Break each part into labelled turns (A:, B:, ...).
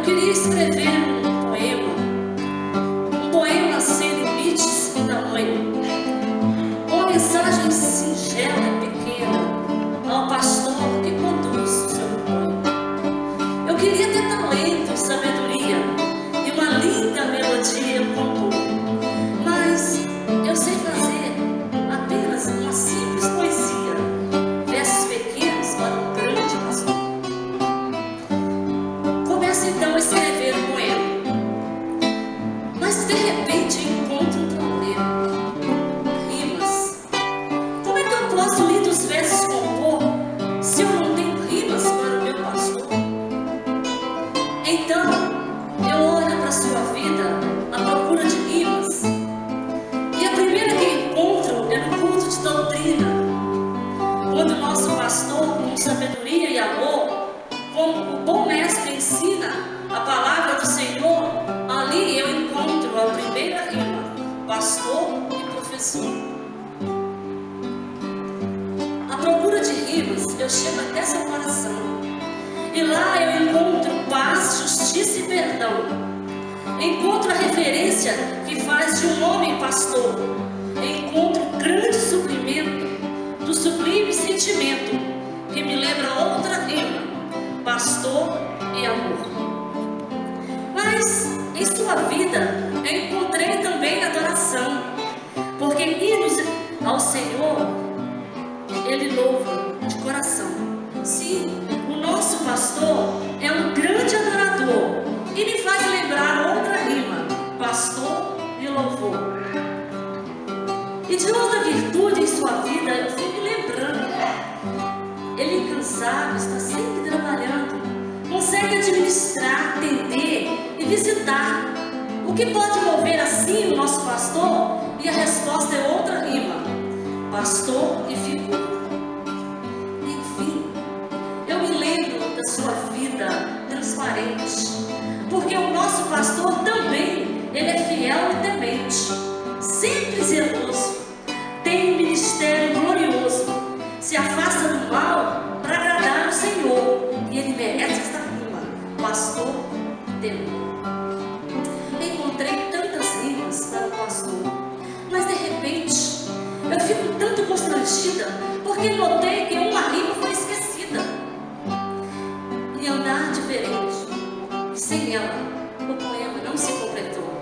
A: queria escrever um poema sem limites e tamanho, uma mensagem singela e pequena ao pastor que conduz o seu poema. Eu queria ter talento e sabedoria e uma linda melodia no compor, mas eu sei fazer apenas uma simples poesia, versos pequenos para um grande pastor. Começo então a escrever um poema, mas de repente encontro um problema: rimas. Como é que eu posso lindos versos compor se eu não tenho rimas para o meu pastor? Então eu olho para a sua vida à procura de rimas, e a primeira que encontro é no culto de doutrina, quando o nosso pastor, com sabedoria e amor, como o bom mestre, ensina a palavra do Senhor. Ali eu encontro a primeira rima: pastor e professor. À procura de rimas, eu chego até seu coração, e lá eu encontro paz, justiça e perdão. Encontro a referência que faz de um homem pastor. Encontro o grande suprimento do sublime sentimento que me lembra outra rima: pastor e amor. Mas em sua vida eu encontrei também adoração, porque hinos ao Senhor ele louva de coração. Sim, o nosso pastor é um grande adorador e me faz lembrar outra rima: pastor e louvor. E de outra virtude em sua vida eu fui me lembrando: ele incansável, está sempre trabalhando, consegue administrar, atender e visitar. O que pode mover assim o nosso pastor? E a resposta é outra rima: pastor e figura. Enfim, eu me lembro da sua vida transparente, porque o nosso pastor também, ele é fiel e temente, sempre zeloso, tem um ministério glorioso, se afasta do mal para agradar o Senhor, e ele merece esta rima: pastor e temor. Encontrei tantas rimas para o pastor, mas de repente eu fico tanto constrangida, porque notei que uma rima foi esquecida. E andar diferente, e sem ela o poema não se completou.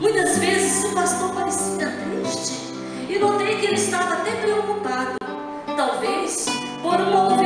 A: Muitas vezes o pastor parecia triste, e notei que ele estava até preocupado, talvez por uma